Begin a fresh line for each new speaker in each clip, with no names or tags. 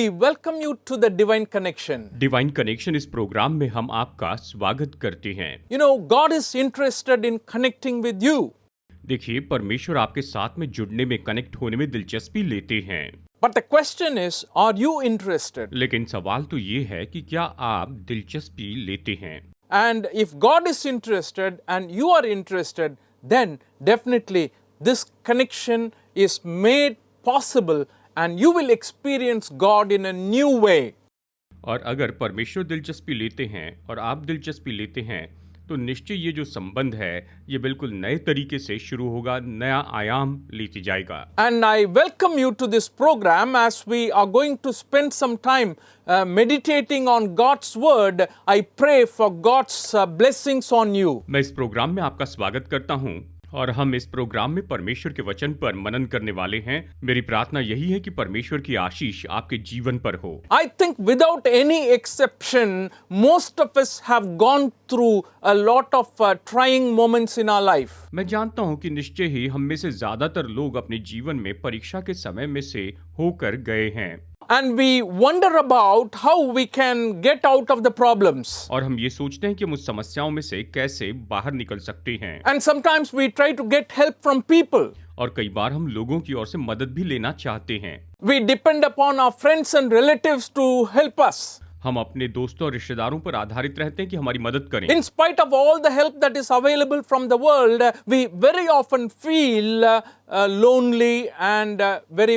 we welcome you to the Divine Connection.
Divine connection इस programme में हम आपका स्वागत करते हैं।
You know, God is interested in connecting with you.
देखिए, परमेश्वर आपके साथ में जुड़ने में, कनेक्ट होने में दिलचस्पी लेते हैं।
But the question is, are you interested?
लेकिन सवाल तो ये है कि क्या आप दिलचस्पी लेते हैं?
And if God is interested and you are interested, then definitely this connection is made possible and you will experience God in a new way.
और अगर परमेश्वर दिलचस्पी लेते हैं और आप दिलचस्पी लेते हैं तो निश्चय ये जो संबंध है ये बिल्कुल नए तरीके से शुरू होगा, नया आयाम लेते जाएगा।
And I welcome you to this program as we are going to spend some time meditating on God's word. I pray for God's blessings on you.
मैं इस प्रोग्राम में आपका स्वागत करता हूं और हम इस प्रोग्राम में परमेश्वर के वचन पर मनन करने वाले हैं। मेरी प्रार्थना यही है कि परमेश्वर की आशीष आपके जीवन पर हो।
I think without any exception, most of us have gone through a lot of trying moments in our life.
मैं जानता हूं कि निश्चय ही हम में से ज्यादातर लोग अपने जीवन में परीक्षा के समय में से होकर गए हैं।
And we wonder about how we can get out of the problems.
और हम ये सोचते हैं कि हम उस समस्याओं में से कैसे बाहर निकल सकते हैं।
And sometimes we try to get help from people.
और कई बार हम लोगों की ओर से मदद भी लेना चाहते हैं।
We depend upon our friends and relatives to help us.
हम अपने दोस्तों और रिश्तेदारों पर आधारित रहते हैं कि हमारी मदद करें।
In spite of all the help that is available from the world, we very often feel lonely and very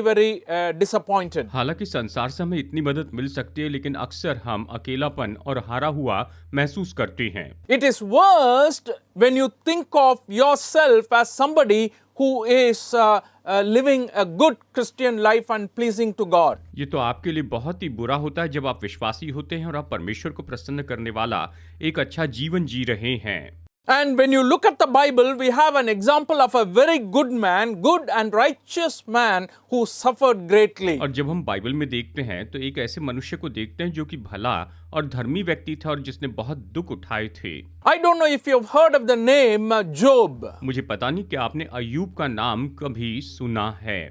disappointed.
हालांकि संसार से हमें इतनी मदद मिल सकती है, लेकिन अक्सर हम अकेलापन और हारा हुआ महसूस करते हैं।
It is worst when you think of yourself as somebody who is living a good Christian life and pleasing to God.
ये तो आपके लिए बहुत ही बुरा होता है जब आप विश्वासी होते हैं और आप परमेश्वर को प्रसन्न करने वाला एक अच्छा जीवन जी रहे हैं।
And when you look at the Bible, we have an example of a very good man, good and righteous man who suffered greatly.
और जब हम बाइबल में देखते हैं तो एक ऐसे मनुष्य को देखते हैं जो कि भला और धर्मी व्यक्ति था और जिसने बहुत दुख उठाए थे।
I don't know if you've heard of the name Job.
मुझे पता नहीं कि आपने अय्यूब का नाम कभी सुना है।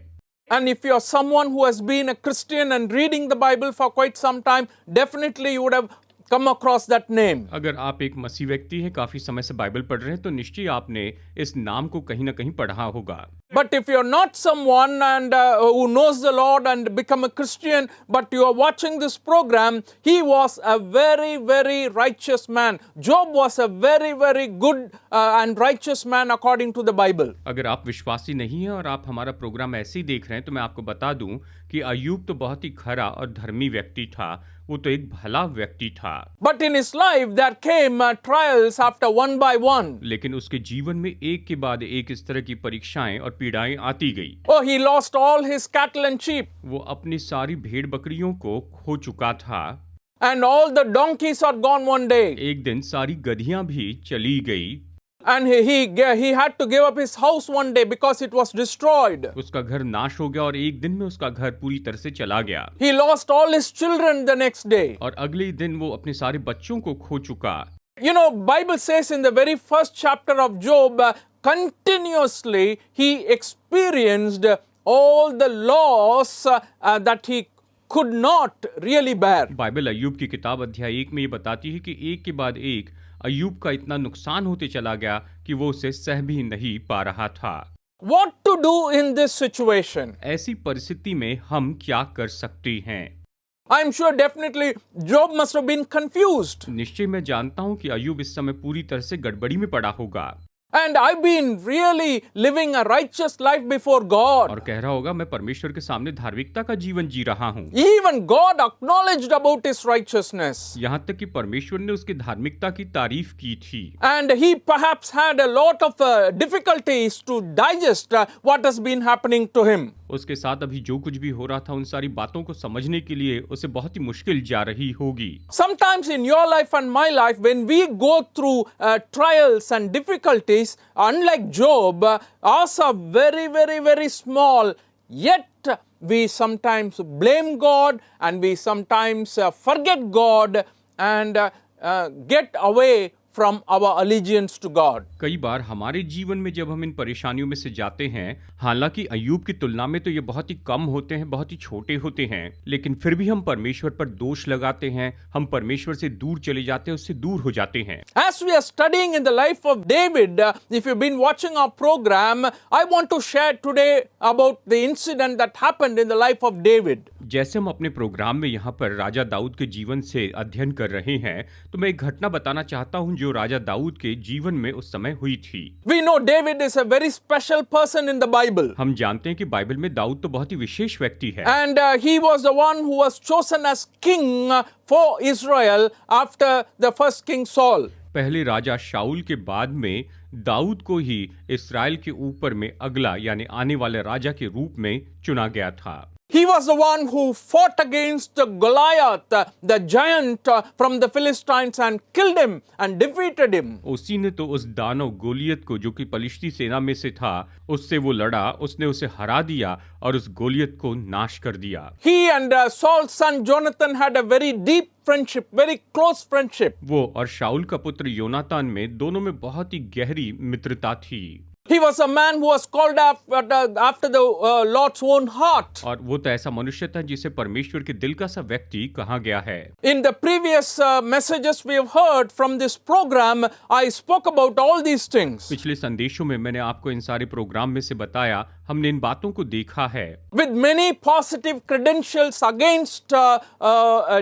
And if you're someone who has been a Christian and reading the Bible for quite some time, definitely you would have come across that name.
अगर आप एक मसीह व्यक्ति हैं, काफी समय से बाइबल पढ़ रहे हैं, तो निश्चय आपने इस नाम को कहीं ना कहीं पढ़ा होगा।
But if you're not someone and who knows the Lord and become a Christian, but you are watching this program, he was a very righteous man. Job was a very good and righteous man according to the Bible.
अगर आप विश्वासी नहीं हैं और आप हमारा programme ऐसे ही देख रहे हैं तो मैं आपको बता दूं कि अय्यूब तो बहुत ही खरा और धर्मी व्यक्ति था, वो तो एक भला व्यक्ति था।
But in his life there came trials after one by one.
लेकिन उसके जीवन में एक के बाद एक इस तरह की परीक्षाएं और पीड़ाएं आती गई।
Oh, he lost all his cattle and sheep.
वो अपनी सारी भेड़ बकरियों को खो चुका था।
And all the donkeys are gone one day.
एक दिन सारी गधियां भी चली गई।
And he had to give up his house one day because it was destroyed.
उसका घर नाश हो गया और एक दिन में उसका घर पूरी तरह से चला गया।
He lost all his children the next day.
और अगले दिन वो अपने सारे बच्चों को खो चुका।
You know, Bible says in the very first chapter of Job, continuously he experienced all the loss that he could not really bear.
Bible Ayyub की किताब अध्याय 1 में ये बताती है कि एक के बाद एक अय्यूब का इतना नुकसान होते चला गया कि वो उसे सह भी नहीं पा रहा था।
What to do in this situation?
ऐसी परिस्थिति में हम क्या कर सकते हैं?
I'm sure definitely Job must have been confused.
निश्चय मैं जानता हूं कि अय्यूब इस समय पूरी तरह से गड़बड़ी में पड़ा होगा।
And I've been really living a righteous life before God.
और कह रहा होगा मैं परमेश्वर के सामने धार्मिकता का जीवन जी रहा हूँ।
Even God acknowledged about his righteousness.
यहाँ तक कि परमेश्वर ने उसकी धार्मिकता की तारीफ की थी।
And he perhaps had a lot of difficulties to digest what has been happening to him.
उसके साथ अभी जो कुछ भी हो रहा था उन सारी बातों को समझने के लिए उसे बहुत ही मुश्किल जा रही होगी।
Sometimes in your life and my life, when we go through trials and difficulties, unlike Job, ours are very small, yet we sometimes blame God and we sometimes forget God and get away from our allegiance to God.
कई बार हमारे जीवन में जब हम इन परेशानियों में से जाते हैं, हालांकि अय्यूब की तुलना में तो ये बहुत ही कम होते हैं, बहुत ही छोटे होते हैं, लेकिन फिर भी हम परमेश्वर पर दोष लगाते हैं, हम परमेश्वर से दूर चले जाते हैं, उससे दूर हो जाते हैं।
As we are studying in the life of David, if you've been watching our program, I want to share today about the incident that happened in the life of David.
जैसे हम अपने प्रोग्राम में यहाँ पर राजा दाऊद के जीवन से अध्ययन कर रहे हैं, तो मैं एक घटना बताना चाहता हूँ जो राजा दाऊद के जीवन में उस समय हुई थी।
We know David is a very special person in the Bible.
हम जानते हैं कि बाइबल में दाऊद तो बहुत ही विशेष व्यक्ति है।
And he was the one who was chosen as king for Israel after the first king Saul.
पहले राजा शाऊल के बाद में दाऊद को ही इस्राएल के ऊपर में अगला यानी आने वाले राजा के रूप में चुना गया था।
He was the one who fought against Goliath, the giant from the Philistines, and killed him and defeated him.
उसी ने तो उस दानव गोलियत को, जो कि पलिश्ती सेना में से था, उससे वो लड़ा, उसने उसे हरा दिया और उस गोलियत को नाश कर दिया।
He and Saul's son Jonathan had a very deep friendship, very close friendship.
वो और शाऊल का पुत्र योनातान में दोनों में बहुत ही गहरी मित्रता थी।
He was a man who was called after the Lord's own heart.
और वो तो ऐसा मनुष्य था जिसे परमेश्वर के दिल का सा व्यक्ति कहा गया है।
In the previous messages we have heard from this program, I spoke about all these things.
पिछले संदेशों में मैंने आपको इन सारे प्रोग्राम में से बताया, हमने इन बातों को देखा है।
With many positive credentials against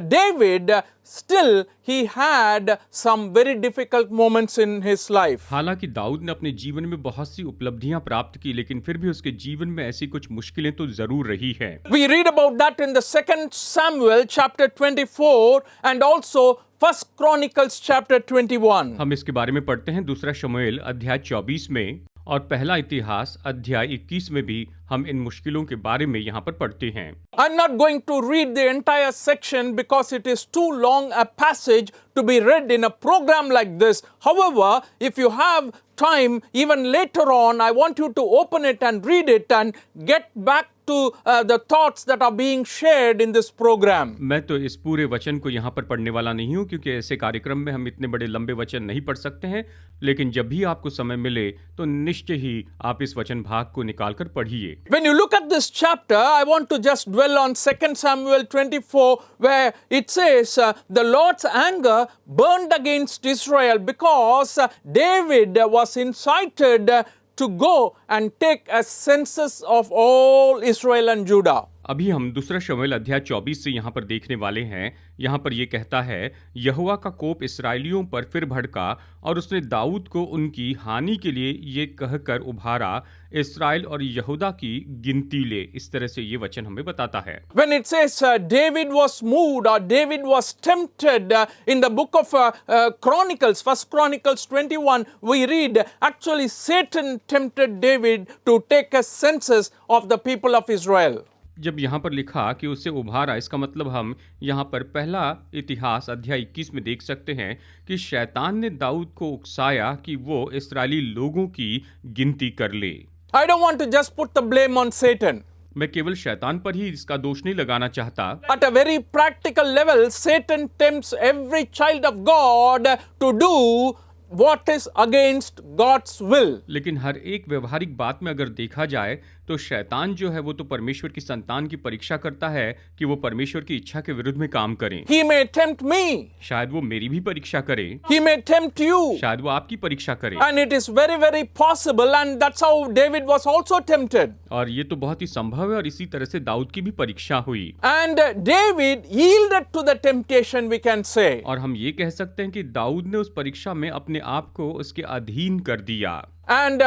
David, still he had some very difficult moments in his life.
हालांकि दाऊद ने अपने जीवन में बहुत सी उपलब्धियां प्राप्त की, लेकिन फिर भी उसके जीवन में ऐसी कुछ मुश्किलें तो जरूर रही हैं।
We read about that in the 2nd Samuel chapter 24 and also 1 Chronicles chapter 21.
हम इसके बारे में पढ़ते हैं दूसरा शमूएल अध्याय 24 में और पहला इतिहास अध्याय 21 में भी हम इन मुश्किलों के बारे में यहाँ पर पढ़ते हैं।
I'm not going to read the entire section because it is too long a passage to be read in a program like this. However, if you have time, even later on, I want you to open it and read it and get back to the thoughts that are being shared in this program.
मैं तो इस पूरे वचन को यहाँ पर पढ़ने वाला नहीं हूँ, क्योंकि ऐसे कार्यक्रम में हम इतने बड़े लंबे वचन नहीं पढ़ सकते हैं, लेकिन जब भी आपको समय मिले तो निश्चय ही आप इस वचन भाग को निकाल कर पढ़िए।
When you look at this chapter, I want to just dwell on 2 Samuel 24, where it says, the Lord's anger burned against Israel because David was incited to go and take a census of all Israel and Judah.
अभी हम दूसरा शमूएल अध्याय 24 से यहाँ पर देखने वाले हैं। यहाँ पर ये कहता है, यहोवा का कोप इसराइलियों पर फिर भड़का और उसने दाऊद को उनकी हानि के लिए ये कहकर उभारा, इस्राएल और यहूदा की गिनती ले। इस तरह से ये वचन हमें बताता है।
When it says David was moved or David was tempted in the book of Chronicles, 1 Chronicles 21, we read actually Satan tempted David to take a census of the people of Israel.
जब यहाँ पर लिखा कि उसे उभारा, इसका मतलब हम यहाँ पर पहला इतिहास अध्याय 21 में देख सकते हैं कि शैतान ने दाऊद को उकसाया कि वो इस्राएली लोगों की गिनती कर ले।
I don't want to just put the blame on Satan.
मैं केवल शैतान पर ही इसका दोष नहीं लगाना चाहता।
At a very practical level, Satan tempts every child of God to do what is against God's will.
लेकिन हर एक व्यवहारिक बात में अगर देखा जाए तो शैतान जो है वो तो परमेश्वर की संतान की परीक्षा करता है कि वो परमेश्वर की इच्छा के विरुद्ध में काम करें।
He may tempt me.
शायद वो मेरी भी परीक्षा करे।
He may tempt you.
शायद वो आपकी परीक्षा करे।
And it is very, very possible, and that's how David was also tempted.
और ये तो बहुत ही संभव है और इसी तरह से दाऊद की भी परीक्षा हुई।
And David yielded to the temptation, we can say.
और हम ये कह सकते हैं कि दाऊद ने उस परीक्षा में अपने आप को उसके अधीन कर दिया।
And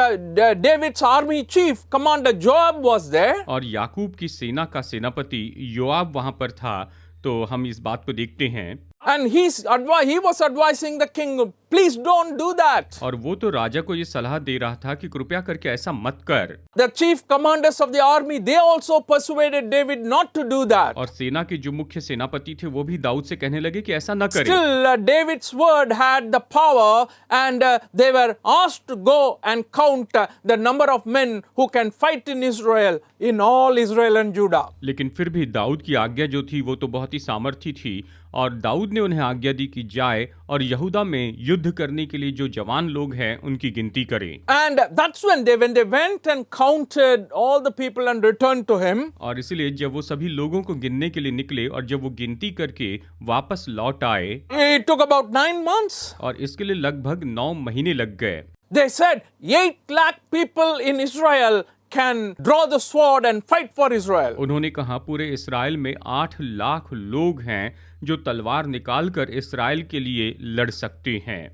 David's army chief, Commander Joab, was there.
और याकूब की सेना का सेनापति योआब वहां पर था। तो हम इस बात को देखते हैं।
And he was advising the king, please don't do that.
और वो तो राजा को ये सलाह दे रहा था कि कृपया करके ऐसा मत कर।
The chief commanders of the army, they also persuaded David not to do that.
और सेना के जो मुख्य सेनापति थे वो भी दाऊद से कहने लगे कि ऐसा न करें।
Still, David's word had the power, and they were asked to go and count the number of men who can fight in Israel, in all Israel and Judah.
लेकिन फिर भी दाऊद की आज्ञा जो थी वो तो बहुत ही सामर्थी थी और दाऊद ने उन्हें आज्ञा दी कि जाए और यहूदा में युद्ध करने के लिए जो जवान लोग हैं उनकी गिनती करें।
And that's when they went and counted all the people and returned to him.
और इसलिए जब वो सभी लोगों को गिनने के लिए निकले और जब वो गिनती करके वापस लौट आए,
It took about 9 months.
और इसके लिए लगभग 9 महीने लग गए।
They said 8 lakh people in Israel can draw the sword and fight for Israel.
उन्होंने कहा पूरे इस्राएल में 8 लाख लोग हैं जो तलवार निकालकर इस्राएल के लिए लड़ सकते हैं।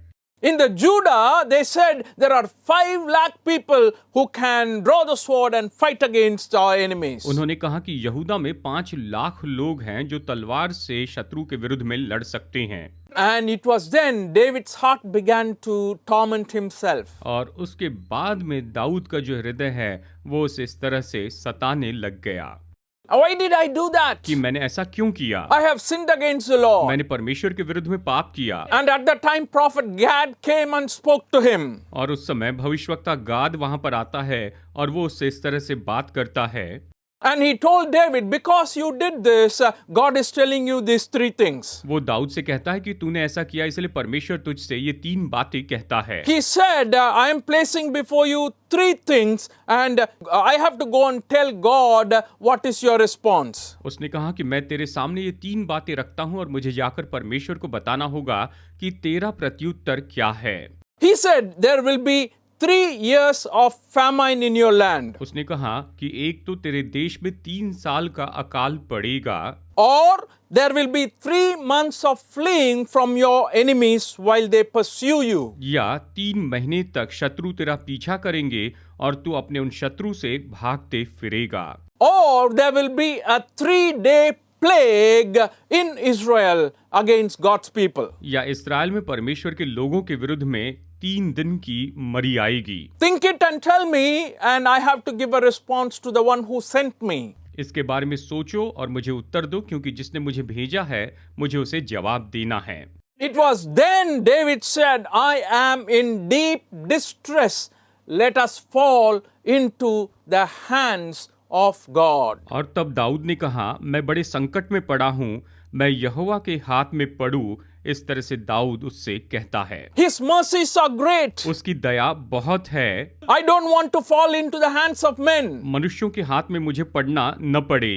In the Judah, they said there are 5 lakh people who can draw the sword and fight against our enemies.
उन्होंने कहा कि यहूदा में 5 लाख लोग हैं जो तलवार से शत्रु के विरुद्ध में लड़ सकते हैं।
And it was then David's heart began to torment himself.
और उसके बाद में दाऊद का जो हृदय है वो उसे इस तरह से सताने लग गया
Why did I do that?
कि मैंने ऐसा क्यों किया।
I have sinned against the Lord.
मैंने परमेश्वर के विरुद्ध में पाप किया।
And at that time prophet Gad came and spoke to him.
और उस समय भविष्यवक्ता गाद वहां पर आता है और वो उससे इस तरह से बात करता है।
And he told David, because you did this, God is telling you these 3 things.
वो दाऊद से कहता है कि तूने ऐसा किया इसलिए परमेश्वर तुझसे ये 3 बातें कहता है।
He said, I am placing before you 3 things and I have to go and tell God what is your response.
उसने कहा कि मैं तेरे सामने ये 3 बातें रखता हूं और मुझे जाकर परमेश्वर को बताना होगा कि तेरा प्रत्युत्तर क्या है।
He said, there will be 3 years of famine in your land.
उसने कहा कि एक तो तेरे देश में 3 साल का अकाल पड़ेगा,
Or there will be 3 months of fleeing from your enemies while they pursue you.
या 3 महीने तक शत्रु तेरा पीछा करेंगे और तू अपने उन शत्रु से भागते फिरेगा।
Or there will be a 3-day plague in Israel against God's people.
या इस्राएल में परमेश्वर के लोगों के विरुद्ध में 3 दिन की मरी आएगी।
Think it and tell me, and I have to give a response to the one who sent me.
इसके बारे में सोचो और मुझे उत्तर दो, क्योंकि जिसने मुझे भेजा है मुझे उसे जवाब देना है।
It was then David said, I am in deep distress. Let us fall into the hands of God.
और तब दाऊद ने कहा, मैं बड़े संकट में पड़ा हूँ, मैं यहोवा के हाथ में पड़ूं। इस तरह से दाऊद उससे कहता है।
His mercies are great.
उसकी दया बहुत है।
I don't want to fall into the hands of men.
मनुष्यों के हाथ में मुझे पड़ना न पड़े।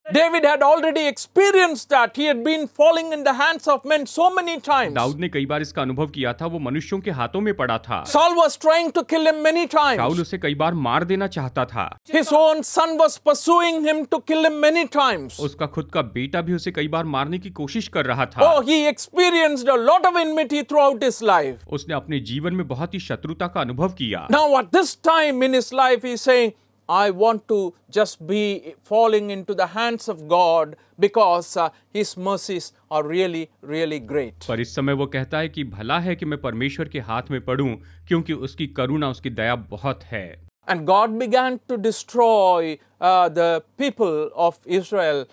David had already experienced that. He had been falling in the hands of men so many times.
Dawood ने कई बार इसका अनुभव किया था, वो मनुष्यों के हाथों में पड़ा था।
Saul was trying to kill him many
Saul
times.
उसे कई बार मार देना चाहता था।
His own son was pursuing him to kill him many times.
उसका खुद का बेटा भी उसे कई बार मारने की कोशिश कर रहा था।
Oh, he experienced a lot of enmity throughout his life.
उसने अपने जीवन में बहुत ही शत्रुता का अनुभव किया।
Now at this time in his life, he's saying, I want to just be falling into the hands of God because His mercies are really, really great.
पर इस समय वो कहता है कि भला है कि मैं परमेश्वर के हाथ में पड़ूं, क्योंकि उसकी करुणा, उसकी दया बहुत है।
And God began to destroy the people of Israel,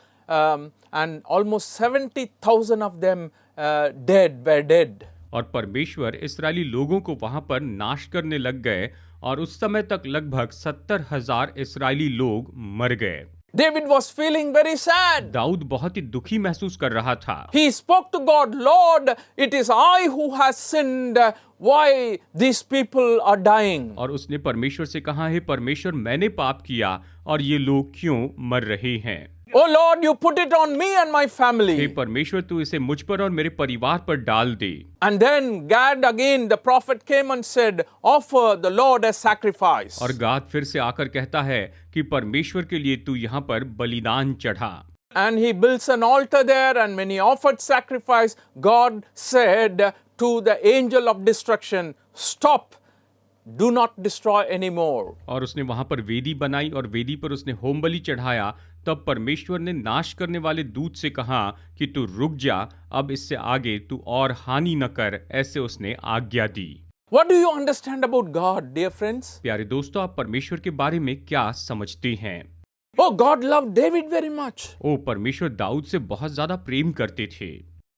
and almost 70,000 of them were dead.
और परमेश्वर इस्राएली लोगों को वहां पर नाश करने लग गए और उस समय तक लगभग 70,000 इस्राएली लोग मर गए।
David was feeling very sad.
Dawood बहुत ही दुखी महसूस कर रहा था।
He spoke to God, Lord, it is I who has sinned. Why these people are dying?
और उसने परमेश्वर से कहा, हे परमेश्वर, मैंने पाप किया और ये लोग क्यों मर रहे हैं?
Oh Lord, you put it on me and my
hey
family.
परमेश्वर, तू इसे मुझ पर और मेरे परिवार पर डाल दे।
And then Gad again, the prophet came and said, offer the Lord a sacrifice.
और गाद फिर से आकर कहता है कि परमेश्वर के लिए तू यहाँ पर बलिदान चढ़ा।
And he builds an altar there, and when he offered sacrifice, God said to the angel of destruction, stop, do not destroy anymore.
और उसने वहां पर वेदी बनाई और वेदी पर उसने होम बलि चढ़ाया। तब परमेश्वर ने नाश करने वाले दूत से कहा कि तू रुक जा, अब इससे आगे तू और हानि न कर, ऐसे उसने आज्ञा दी।
What do you understand about God, dear friends?
प्यारे दोस्तों, आप परमेश्वर के बारे में क्या समझते हैं?
Oh, God loved David very much.
ओ, परमेश्वर दाऊद से बहुत ज्यादा प्रेम करते थे।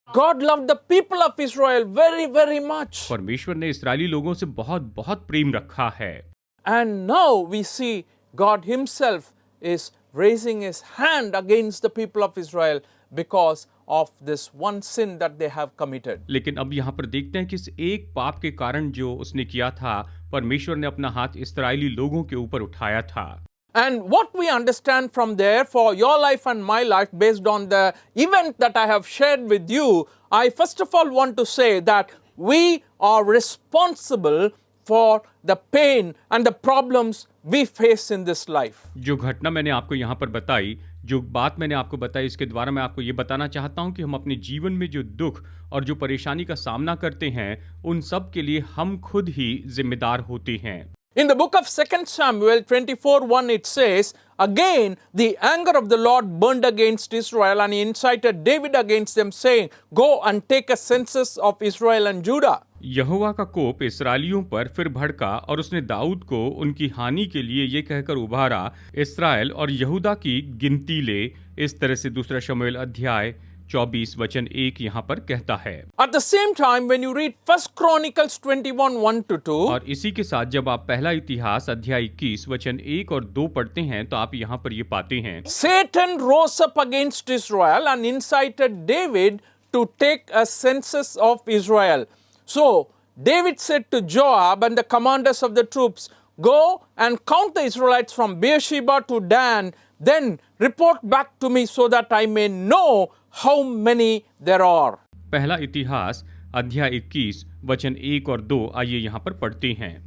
God loved the people of Israel very, very much.
परमेश्वर ने इस्राएली लोगों से बहुत बहुत प्रेम रखा है।
And now we see God Himself is raising his hand against the people of Israel because of this one sin that they have committed.
लेकिन अब यहाँ पर देखते हैं कि इस एक पाप के कारण जो उसने किया था, परमेश्वर ने अपना हाथ इस्राएली लोगों के ऊपर उठाया था।
And what we understand from there for your life and my life based on the event that I have shared with you, I first of all want to say that we are responsible for the pain and the problems we face in this life.
जो घटना मैंने आपको यहाँ पर बताई, जो बात मैंने आपको बताई, इसके द्वारा मैं आपको ये बताना चाहता हूँ कि हम अपने जीवन में जो दुख और जो परेशानी का सामना करते हैं, उन सब के लिए हम खुद ही जिम्मेदार होते हैं।
In the book of 2 Samuel 24:1 it says, "Again the anger of the Lord burned against Israel, and he incited David against them, saying, Go and take a census of Israel and Judah."
यहोवा का कोप इस्राएलियों पर फिर भड़का और उसने दाऊद को उनकी हानि के लिए ये कहकर उभारा, इस्राएल और यहूदा की गिनती ले। इस तरह से 2 शमूएल अध्याय 24 वचन 1 यहाँ पर कहता है।
At the same time, when you read 1 Chronicles 21:1-2,
और इसी के साथ जब आप पहला इतिहास अध्याय 21 वचन 1 और 2 पढ़ते हैं, तो आप यहाँ पर ये पाते हैं,
Satan rose up against Israel and incited David to take a census of Israel. So David said to Joab and the commanders of the troops, Go and count the Israelites from Beersheba to Dan, then report back to me so that I may know how many there are.
पहला इतिहास अध्याय 21 वचन 1 और 2 आइए यहाँ पर पढ़ते हैं।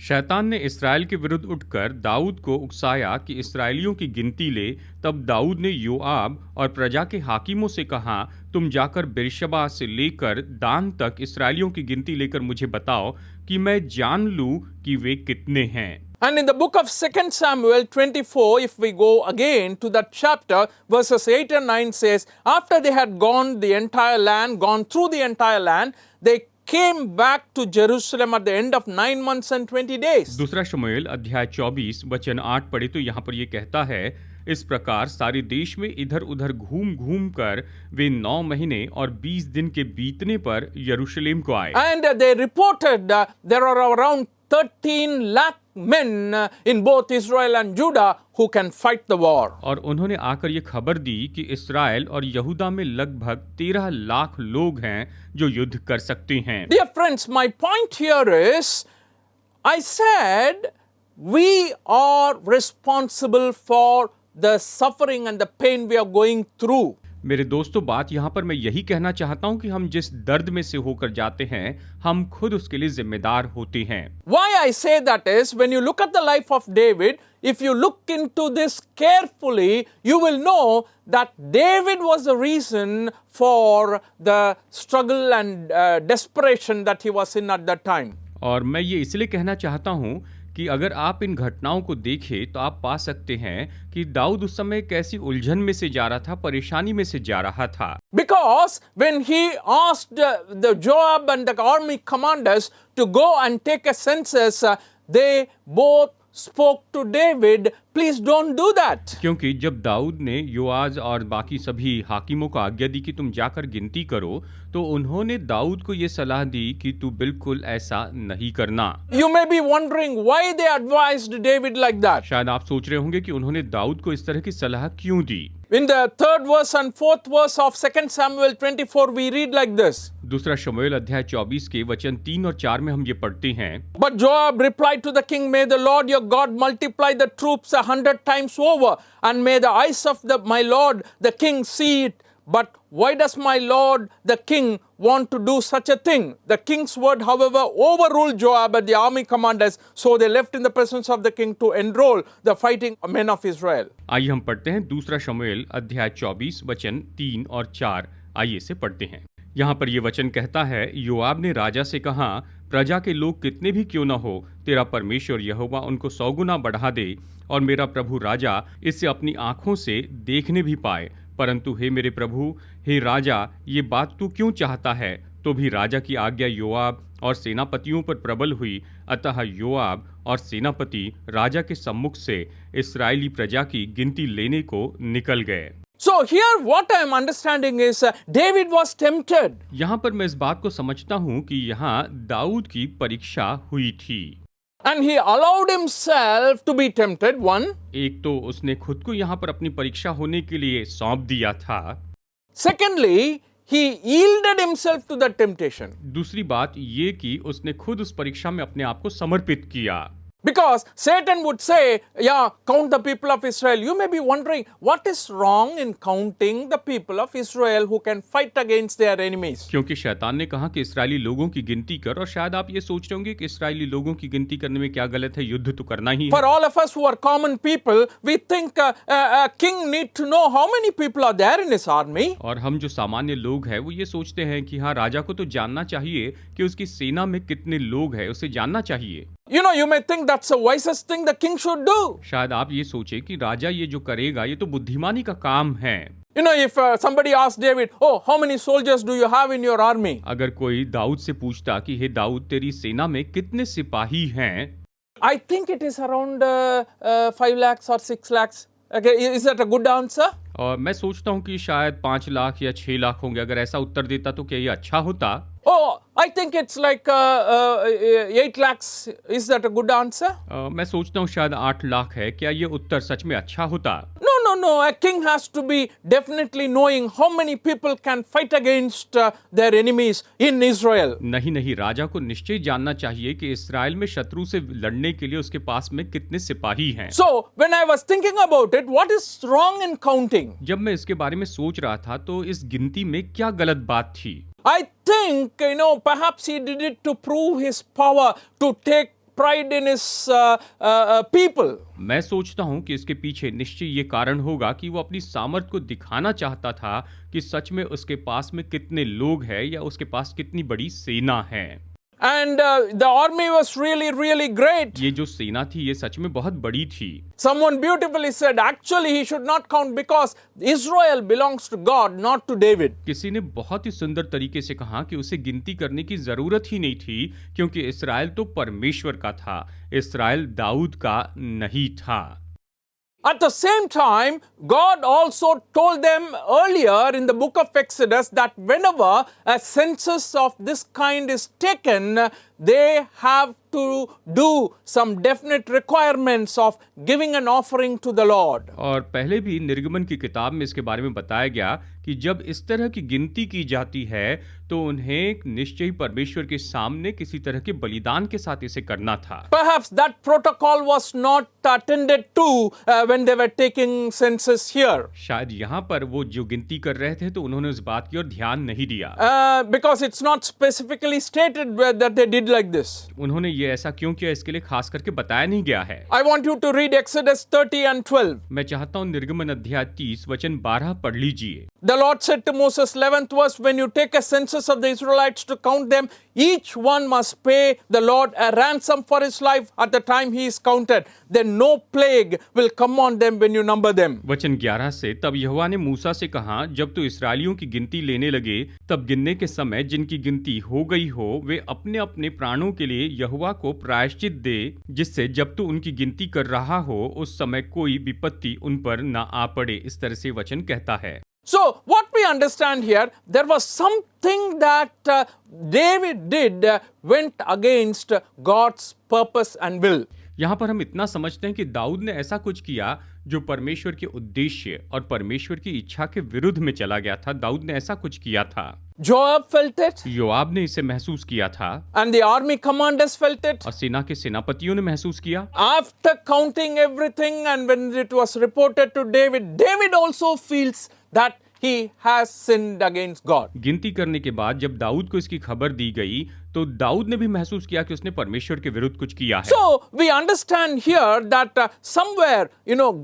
शैतान ने इसराइल के विरुद्ध उठकर दाऊद को उकसाया कि इसराइलियों की गिनती ले। तब दाऊद ने योआब और प्रजा के हाकिमों से कहा, तुम जाकर बेरशबा से लेकर दान तक इसराइलियों की गिनती लेकर मुझे बताओ कि मैं जान लूं कि वे कितने हैं।
And in the book of 2 Samuel 24, if we go again to that chapter, verses 8 and 9 says, After they had gone through the entire land, they came back to Jerusalem at the end of 9 months and 20 days.
2 शमूएल अध्याय 24 वचन 8 पढ़े तो यहाँ पर ये कहता है, इस प्रकार सारे देश में इधर उधर घूम घूम कर वे 9 महीने और 20 दिन के बीतने पर यरूशलेम को आए।
And they reported there are around 13 lakh men in both Israel and Judah who can fight the war.
और उन्होंने आकर ये खबर दी कि इस्राएल और यहूदा में लगभग 13 लाख लोग हैं जो युद्ध कर सकते हैं।
Dear friends, my point here is, I said we are responsible for the suffering and the pain we are going through.
मेरे दोस्तों, बात यहाँ पर मैं यही कहना चाहता हूँ कि हम जिस दर्द में से होकर जाते हैं, हम खुद उसके लिए जिम्मेदार होते हैं।
Why I say that is, when you look at the life of David, if you look into this carefully, you will know that David was the reason for the struggle and desperation that he was in at that time.
और मैं ये इसलिए कहना चाहता हूँ कि अगर आप इन घटनाओं को देखें तो आप पा सकते हैं कि दाऊद उस समय कैसी उलझन में से जा रहा था, परेशानी में से जा रहा था।
Because when he asked the Joab and the army commanders to go and take a census, they both spoke to David, please don't do that.
क्योंकि जब दाऊद ने योआज और बाकी सभी हाकिमों को आज्ञा दी कि तुम जाकर गिनती करो, तो उन्होंने दाऊद को ये सलाह दी कि तू बिल्कुल ऐसा नहीं करना।
You may be wondering why they advised David like that.
शायद आप सोच रहे होंगे कि उन्होंने दाऊद को इस तरह की सलाह क्यों दी।
In the 3rd verse and 4th verse of 2 Samuel 24, we read like this.
2 शमूएल अध्याय 24 के वचन 3 और 4 में हम ये पढ़ते हैं,
But Joab replied to the king, May the Lord your God multiply the troops 100 times over, and may the eyes of my lord the king see it. But why does my lord the king want to do such a thing? The king's word, however, overruled Joab and the army commanders, so they left in the presence of the king to enroll the fighting men of Israel.
आइए हम पढ़ते हैं 2 शमूएल अध्याय 24 वचन 3 और 4। आइए से पढ़ते हैं। यहाँ पर ये वचन कहता है, योआब ने राजा से कहा, प्रजा के लोग कितने भी क्यों न हो, तेरा परमेश्वर यहोवा उनको 100 गुना बढ़ा दे, और मेरा प्रभु राजा इससे अपनी आंखों से देखने भी पाए। परंतु हे मेरे प्रभु, हे राजा, ये बात तू क्यों चाहता है? तो भी राजा की आज्ञा योआब और सेनापतियों पर प्रबल हुई। अतः योआब और सेनापति राजा के सम्मुख से इस्राएली प्रजा की गिनती लेने को निकल गए।
So here what I am understanding is David was tempted.
यहाँ पर मैं इस बात को समझता हूँ कि यहाँ दाऊद की परीक्षा हुई थी।
And he allowed himself to be tempted, one.
एक तो उसने खुद को यहाँ पर अपनी परीक्षा होने के लिए सौंप दिया था।
Secondly, he yielded himself to the temptation.
दूसरी बात ये कि उसने खुद उस परीक्षा में अपने आप को समर्पित किया।
Because Satan would say, yeah, count the people of Israel. You may be wondering, what is wrong in counting the people of Israel who can fight against their enemies?
क्योंकि शैतान ने कहा कि इस्राएली लोगों की गिनती कर, और शायद आप ये सोच रहे होंगे कि इस्राएली लोगों की गिनती करने में क्या गलत है, युद्ध तो करना ही
For
है।
all of us who are common people, we think a king need to know how many people are there in his army.
और हम जो सामान्य लोग हैं वो ये सोचते हैं कि हाँ, राजा को तो जानना चाहिए कि उसकी सेना में कितने लोग हैं, उसे जानना चाहिए।
You know, you may think that's the wisest thing the king should do.
शायद आप ये सोचे कि राजा ये जो करेगा ये तो बुद्धिमानी का काम है।
You know, if somebody asked David, oh, how many soldiers do you have in your army?
अगर कोई दाऊद से पूछता कि हे दाऊद, तेरी सेना में कितने सिपाही हैं,
I think it is around 5 lakhs or 6 lakhs. Okay, is that a good answer?
और मैं सोचता हूँ कि शायद 5 लाख या 6 लाख होंगे। अगर ऐसा उत्तर देता तो क्या ये अच्छा होता?
Oh, I think it's like 8 lakhs. Is that a good answer?
मैं सोचता हूँ शायद 8 लाख है। क्या ये उत्तर सच में अच्छा होता?
No. A king has to be definitely knowing how many people can fight against their enemies in Israel.
नहीं, राजा को निश्चय जानना चाहिए कि इस्राएल में शत्रु से लड़ने के लिए उसके पास में कितने सिपाही हैं।
So, when I was thinking about it, what is wrong in counting?
जब मैं इसके बारे में सोच रहा था तो इस गिनती में क्या गलत बात थी?
I think, perhaps he did it to prove his power, to take pride in his people.
मैं सोचता हूँ कि इसके पीछे निश्चय ये कारण होगा कि वो अपनी सामर्थ को दिखाना चाहता था कि सच में उसके पास में कितने लोग हैं या उसके पास कितनी बड़ी सेना है।
And the army was really great.
ये जो सेना थी ये सच में बहुत बड़ी थी।
Someone beautifully said, actually he should not count because Israel belongs to God, not to David.
किसी ने बहुत ही सुंदर तरीके से कहा कि उसे गिनती करने की जरूरत ही नहीं थी, क्योंकि इस्राएल तो परमेश्वर का था, इस्राएल दाऊद का नहीं था।
At the same time, God also told them earlier in the book of Exodus that whenever a census of this kind is taken, they have to do some definite requirements of giving an offering to the Lord.
और पहले भी निर्गमन की किताब में इसके बारे में बताया गया कि जब इस तरह की गिनती की जाती है तो उन्हें निश्चय परमेश्वर के सामने किसी तरह के बलिदान के साथ इसे करना था।
Perhaps that protocol was not attended to when they were taking census here.
शायद यहाँ पर वो जो गिनती कर रहे थे तो उन्होंने उस बात की ओर ध्यान नहीं दिया।
Because it's not specifically stated that they did like this.
उन्होंने ये ऐसा क्यों किया, इसके लिए खास करके बताया नहीं गया है।
I want you to read Exodus 30 and 12.
मैं चाहता हूँ निर्गमन अध्याय 30 वचन 12 पढ़ लीजिए।
The Lord said to Moses, 11th verse, when you take a census of the Israelites to count them, each one must pay the Lord a ransom for his life at the time he is counted. Then no plague will come on them when you number them.
वचन 11 से, तब यहोवा ने मूसा से कहा, जब तू इसराइलियों की गिनती लेने लगे तब गिनने के समय जिनकी गिनती हो गई हो वे अपने अपने प्राणों के लिए यहोवा को प्रायश्चित दे, जिससे जब तू उनकी गिनती कर रहा हो उस समय कोई विपत्ति उन पर न आ पड़े। इस तरह से वचन कहता है।
So, what we understand here, there was something that David did went against God's purpose and will.
यहाँ पर हम इतना समझते हैं कि दाऊद ने ऐसा कुछ किया जो परमेश्वर के उद्देश्य और परमेश्वर की इच्छा के विरुद्ध में चला गया था। दाऊद ने ऐसा कुछ किया था।
Joab felt it.
योआब ने इसे महसूस किया था।
And the army commanders felt it.
और सेना के सेनापतियों ने महसूस किया।
After counting everything and when it was reported to David, David also feels that he has sinned against God.
गिनती करने के बाद जब दाऊद को इसकी खबर दी गई तो दाऊद ने भी महसूस किया कि उसने परमेश्वर के विरुद्ध कुछ किया है।
So we understand here that somewhere,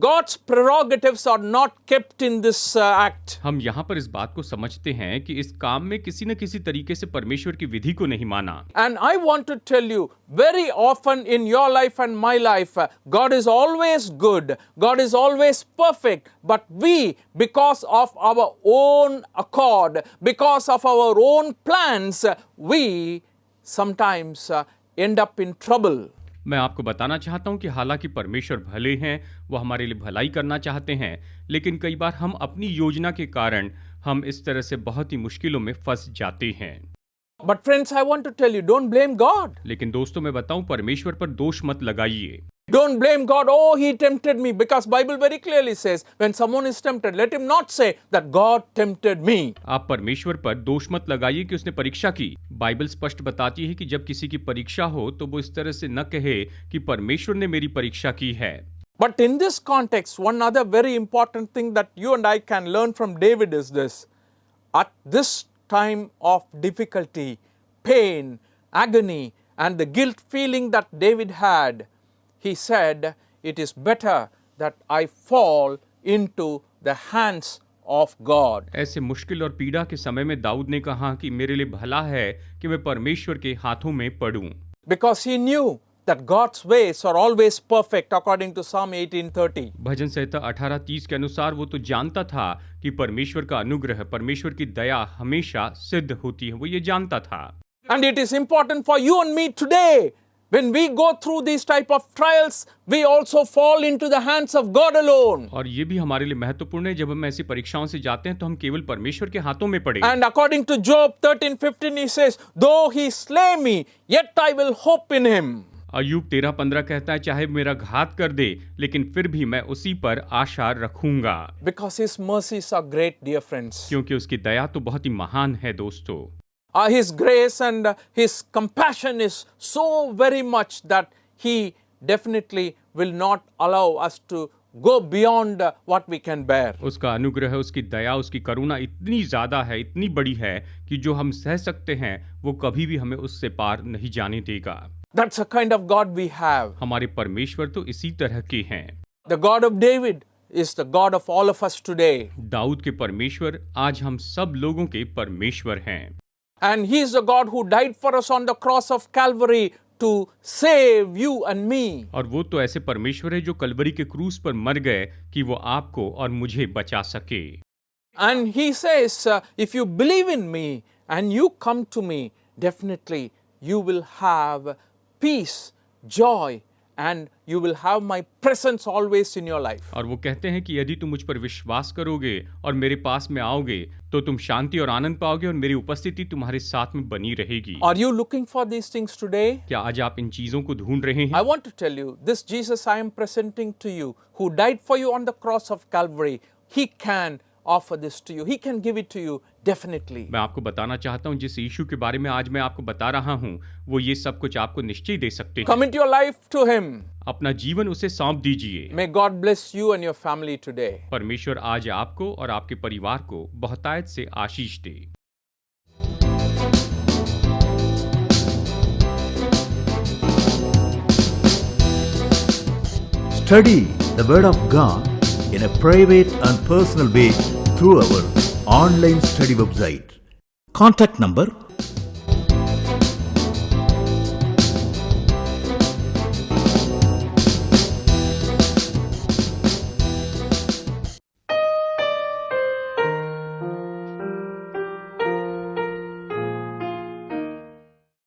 God's prerogatives are not kept in this act.
हम यहाँ पर इस बात को समझते हैं कि इस काम में किसी न किसी तरीके से परमेश्वर की विधि को नहीं माना।
And I want to tell you, very often in your life and my life, God is always good. God is always perfect. But we, because of our own accord, because of our own plans, we sometimes end up in trouble.
मैं आपको बताना चाहता हूं कि हालांकि परमेश्वर भले हैं, वो हमारे लिए भलाई करना चाहते हैं, लेकिन कई बार हम अपनी योजना के कारण हम इस तरह से बहुत ही मुश्किलों में फंस जाते हैं।
But friends, I want to tell you, don't blame God.
लेकिन दोस्तों मैं बताऊं, परमेश्वर पर दोष मत लगाइए।
Don't blame God. Oh, he tempted me, because Bible very clearly says when someone is tempted, let him not say that God tempted me.
आप परमेश्वर पर दोष मत लगाइए कि उसने परीक्षा की। बाइबल स्पष्ट बताती है कि जब किसी की परीक्षा हो तो वो इस तरह से न कहे कि परमेश्वर ने मेरी परीक्षा की है।
But in this context, one other very important thing that you and I can learn from David is this. At this time of difficulty, pain, agony, and the guilt feeling that David had, he said, it is better that I fall into the hands of God.
ऐसे मुश्किल और पीड़ा के समय में दाऊद ने कहा कि मेरे लिए भला है कि मैं परमेश्वर के हाथों में पड़ूं।
Because he knew that God's ways are always perfect according to Psalm 18:30.
भजन संहिता 18:30 के अनुसार वो तो जानता था कि परमेश्वर का अनुग्रह, परमेश्वर की दया हमेशा सिद्ध होती है, वो ये जानता था।
And it is important for you and me today. When we go through these type of trials, we also fall into the hands of God alone.
और ये भी हमारे लिए महत्वपूर्ण है, जब हम ऐसी परीक्षाओं से जाते हैं तो हम केवल परमेश्वर के हाथों में पड़े।
And according to Job 13:15, he says, though he slay me, yet I will hope in him.
अय्यूब 13:15 कहता है, चाहे मेरा घात कर दे लेकिन फिर भी मैं उसी पर आशा रखूंगा।
Because his mercies are great, dear friends.
क्योंकि उसकी दया तो बहुत ही महान है दोस्तों।
His grace and his compassion is so very much that he definitely will not allow us to go beyond what we can bear.
उसका अनुग्रह, उसकी दया, उसकी करुणा इतनी ज्यादा है, इतनी बड़ी है कि जो हम सह सकते हैं वो कभी भी हमें उससे पार नहीं जाने देगा।
That's the kind of God we have.
हमारे परमेश्वर तो इसी तरह के हैं।
The God of David is the God of all of us today.
Dawood के परमेश्वर आज हम सब लोगों के परमेश्वर हैं।
And he is the God who died for us on the cross of Calvary to save you and me.
और वो तो ऐसे परमेश्वर है जो कलवरी के क्रूस पर मर गए कि वो आपको और मुझे बचा सके।
And he says, if you believe in me and you come to me, definitely you will have peace, joy, and you will have my presence always in your life.
और वो कहते हैं कि यदि तुम मुझ पर विश्वास करोगे और मेरे पास में आओगे तो तुम शांति और आनंद पाओगे और मेरी उपस्थिति तुम्हारे साथ में बनी रहेगी।
Are you looking for these things today?
क्या आज आप इन चीजों को ढूंढ रहे
I
हैं?
want to tell you, this Jesus I am presenting to you, who died for you on the cross of Calvary, he can offer this to you. He can give it to you definitely.
मैं आपको बताना चाहता हूँ, जिस यीशु के बारे में आज मैं आपको बता रहा हूँ वो ये सब कुछ आपको निश्चय दे सकते हैं।
Commit your life to him.
अपना जीवन उसे सौंप दीजिए।
May God bless you and your family today.
परमेश्वर आज आपको और आपके परिवार को बहुतायत से आशीष दे।
Study the Word of God in a private and personal way through our online study website. Contact number